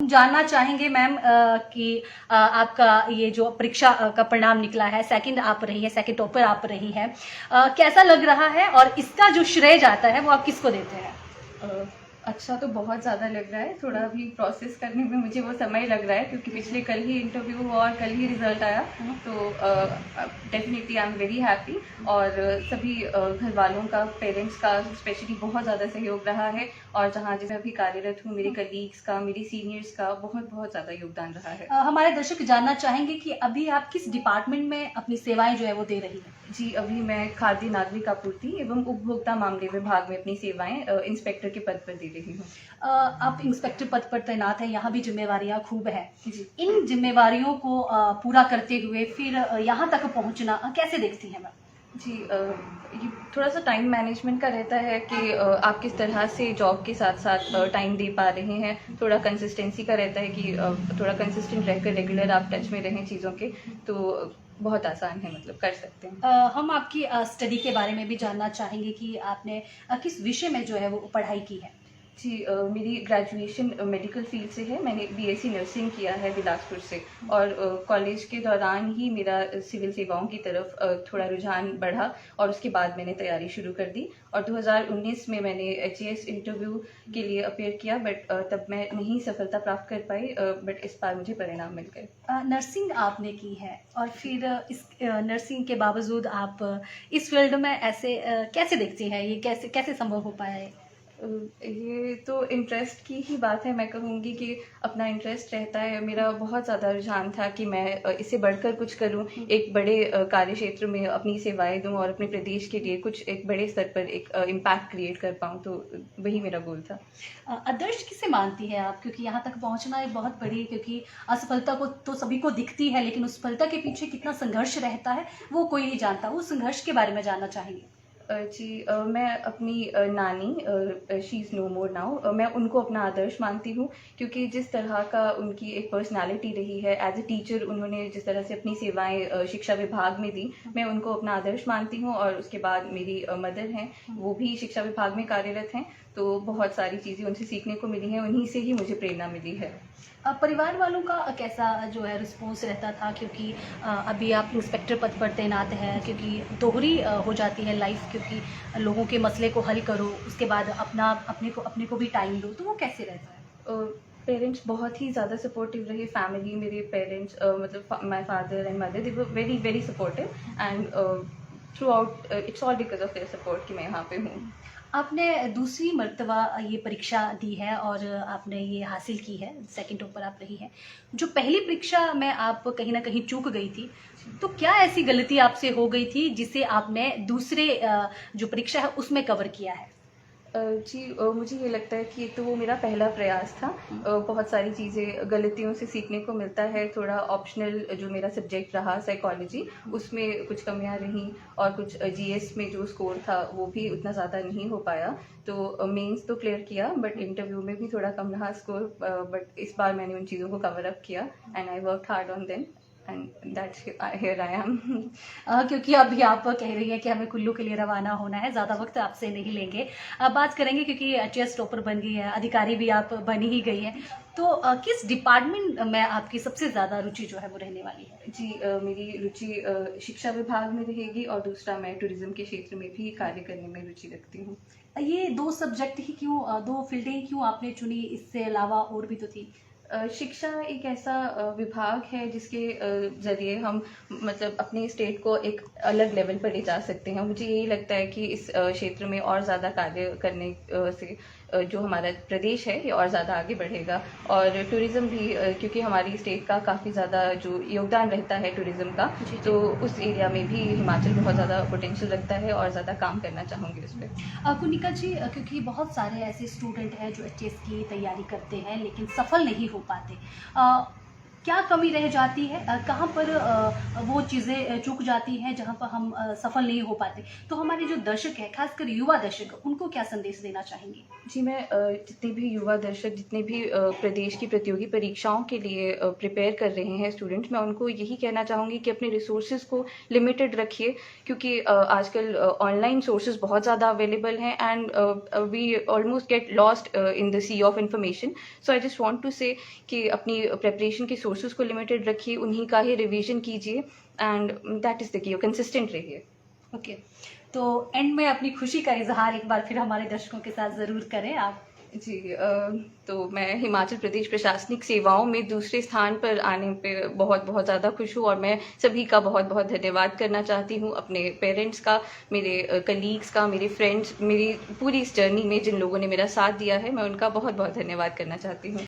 जानना चाहेंगे मैम कि आपका ये जो परीक्षा का परिणाम निकला है, सेकंड आप रही है, सेकंड टॉपर आप रही हैं, कैसा लग रहा है और इसका जो श्रेय जाता है वो आप किसको देते हैं? अच्छा तो बहुत ज़्यादा लग रहा है, थोड़ा अभी प्रोसेस करने में मुझे वो समय लग रहा है क्योंकि पिछले कल ही इंटरव्यू हुआ और कल ही रिजल्ट आया। तो definitely I am very happy और सभी घर वालों का, पेरेंट्स का स्पेशली बहुत ज़्यादा सहयोग रहा है और जहाँ जिस मैं अभी कार्यरत हूँ मेरे कलीग्स का, मेरी सीनियर्स का बहुत बहुत ज़्यादा योगदान रहा है। हमारे दर्शक जानना चाहेंगे कि अभी आप किस डिपार्टमेंट में अपनी सेवाएं जो है वो दे रही हैं? जी, अभी मैं खाद्य नागरिक आपूर्ति एवं उपभोक्ता मामले विभाग में अपनी सेवाएं इंस्पेक्टर के पद पर दे रही हूँ। आप इंस्पेक्टर पद पर तैनात हैं, यहाँ भी जिम्मेवारियाँ खूब है। जी। इन जिम्मेवारियों को पूरा करते हुए फिर यहाँ तक पहुँचना कैसे देखती हैं मैम? जी, ये थोड़ा सा टाइम मैनेजमेंट का रहता है कि आप किस तरह से जॉब के साथ साथ टाइम दे पा रहे हैं। थोड़ा कंसिस्टेंसी का रहता है कि थोड़ा कंसिस्टेंट रहकर रेगुलर आप टच में रहें चीज़ों के, तो बहुत आसान है, मतलब कर सकते हैं। हम आपकी स्टडी के बारे में भी जानना चाहेंगे कि आपने किस विषय में जो है वो पढ़ाई की है? जी, मेरी ग्रेजुएशन मेडिकल फील्ड से है। मैंने बीएससी नर्सिंग किया है बिलासपुर से और कॉलेज के दौरान ही मेरा सिविल सेवाओं की तरफ थोड़ा रुझान बढ़ा और उसके बाद मैंने तैयारी शुरू कर दी और 2019 में मैंने एचएएस इंटरव्यू के लिए अपेयर किया, बट तब मैं नहीं सफलता प्राप्त कर पाई, बट इस बार मुझे परिणाम मिल गए। नर्सिंग आपने की है और फिर इस नर्सिंग के बावजूद आप इस फील्ड में ऐसे कैसे देखती हैं, ये कैसे कैसे संभव हो पाया है? ये तो इंटरेस्ट की ही बात है। मैं कहूँगी कि अपना इंटरेस्ट रहता है। मेरा बहुत ज़्यादा रुझान था कि मैं इससे बढ़कर कुछ करूँ, एक बड़े कार्य क्षेत्र में अपनी सेवाएं दूँ और अपने प्रदेश के लिए कुछ एक बड़े स्तर पर एक इम्पैक्ट क्रिएट कर पाऊँ, तो वही मेरा गोल था। आदर्श किसे मानती है आप, क्योंकि यहाँ तक पहुँचना एक बहुत बड़ी, क्योंकि असफलता को तो सभी को दिखती है लेकिन उस सफलता के पीछे कितना संघर्ष रहता है वो कोई नहीं जानता। उस संघर्ष के बारे में जानना चाहेंगे। जी, मैं अपनी नानी, she is no more now, मैं उनको अपना आदर्श मानती हूँ क्योंकि जिस तरह का उनकी एक पर्सनालिटी रही है एज ए टीचर, उन्होंने जिस तरह से अपनी सेवाएं शिक्षा विभाग में दी, मैं उनको अपना आदर्श मानती हूँ। और उसके बाद मेरी मदर हैं, वो भी शिक्षा विभाग में कार्यरत हैं, तो बहुत सारी चीज़ें उनसे सीखने को मिली हैं, उन्हीं से ही मुझे प्रेरणा मिली है। परिवार वालों का कैसा जो है रिस्पॉन्स रहता था, क्योंकि अभी आप इंस्पेक्टर पद पर तैनात हैं, क्योंकि दोहरी हो जाती है लाइफ, क्योंकि लोगों के मसले को हल करो, उसके बाद अपने को भी टाइम दो, तो वो कैसे रहता है? पेरेंट्स बहुत ही ज़्यादा सपोर्टिव रहे। फैमिली, मेरे पेरेंट्स, मतलब my father and mother, they were very very supportive and through out it's all because of their support कि मैं यहाँ पे हूँ। आपने दूसरी मर्तबा ये परीक्षा दी है और आपने ये हासिल की है, सेकंड टॉपर आप रही हैं। जो पहली परीक्षा में आप कहीं ना कहीं चूक गई थी, तो क्या ऐसी गलती आपसे हो गई थी जिसे आपने दूसरे जो परीक्षा है उसमें कवर किया है? जी, मुझे ये लगता है कि एक तो वो मेरा पहला प्रयास था। बहुत सारी चीज़ें, गलतियों से सीखने को मिलता है। थोड़ा ऑप्शनल जो मेरा सब्जेक्ट रहा साइकोलॉजी, उसमें कुछ कमियां रहीं और कुछ जीएस में जो स्कोर था वो भी उतना ज़्यादा नहीं हो पाया। तो मेंस तो क्लियर किया बट इंटरव्यू में भी थोड़ा कम रहा स्कोर, बट इस बार मैंने उन चीज़ों को कवर अप किया and I work hard on them and that's here I am. क्योंकि अभी आप कह रही हैं कि हमें कुल्लू के लिए रवाना होना है, ज़्यादा वक्त आपसे नहीं लेंगे। अब बात करेंगे, क्योंकि एचएएस टॉपर बन गई है, अधिकारी भी आप बनी ही गई है, तो किस डिपार्टमेंट में आपकी सबसे ज़्यादा रुचि जो है वो रहने वाली है? जी, मेरी रुचि शिक्षा विभाग में रहेगी और दूसरा मैं टूरिज्म के क्षेत्र में भी कार्य करने में रुचि रखती हूँ। ये दो सब्जेक्ट ही क्यों, दो फील्डें ही क्यों आपने चुनी, इससे अलावा और भी तो थी? शिक्षा एक ऐसा विभाग है जिसके ज़रिए हम मतलब अपने स्टेट को एक अलग लेवल पर ले जा सकते हैं। मुझे यही लगता है कि इस क्षेत्र में और ज़्यादा कार्य करने से जो हमारा प्रदेश है ये और ज़्यादा आगे बढ़ेगा। और टूरिज़्म भी, क्योंकि हमारी स्टेट का काफ़ी ज़्यादा जो योगदान रहता है टूरिज़्म का, तो उस एरिया में भी हिमाचल बहुत ज़्यादा पोटेंशियल रखता है और ज़्यादा काम करना चाहूँगी उस पर। कुनिका जी, क्योंकि बहुत सारे ऐसे स्टूडेंट हैं जो एचएएस की तैयारी करते हैं लेकिन सफल नहीं हो पाते, क्या कमी रह जाती है, कहाँ पर वो चीज़ें चूक जाती हैं जहाँ पर हम सफल नहीं हो पाते? तो हमारे जो दर्शक हैं, खासकर युवा दर्शक, उनको क्या संदेश देना चाहेंगे? जी, मैं जितने भी युवा दर्शक, जितने भी प्रदेश की प्रतियोगी परीक्षाओं के लिए प्रिपेयर कर रहे हैं स्टूडेंट, मैं उनको यही कहना चाहूँगी कि अपने रिसोर्सेज को लिमिटेड रखिए, क्योंकि आजकल ऑनलाइन सोर्सेज बहुत ज़्यादा अवेलेबल हैं and we almost get lost in the sea of information. So I just want to say कि अपनी प्रेपरेशन के सोर्सेज को लिमिटेड रखिए, उन्हीं का ही रिवीजन कीजिए and that is the key, consistent रहिए। ओके, तो एंड में अपनी खुशी का इजहार एक बार फिर हमारे दर्शकों के साथ ज़रूर करें आप। जी, तो मैं हिमाचल प्रदेश प्रशासनिक सेवाओं में दूसरे स्थान पर आने पे बहुत बहुत ज़्यादा खुश हूँ, और मैं सभी का बहुत बहुत धन्यवाद करना चाहती हूँ, अपने पेरेंट्स का, मेरे कलीग्स का, मेरे फ्रेंड्स, मेरी पूरी इस जर्नी में जिन लोगों ने मेरा साथ दिया है, मैं उनका बहुत बहुत धन्यवाद करना चाहती हूँ।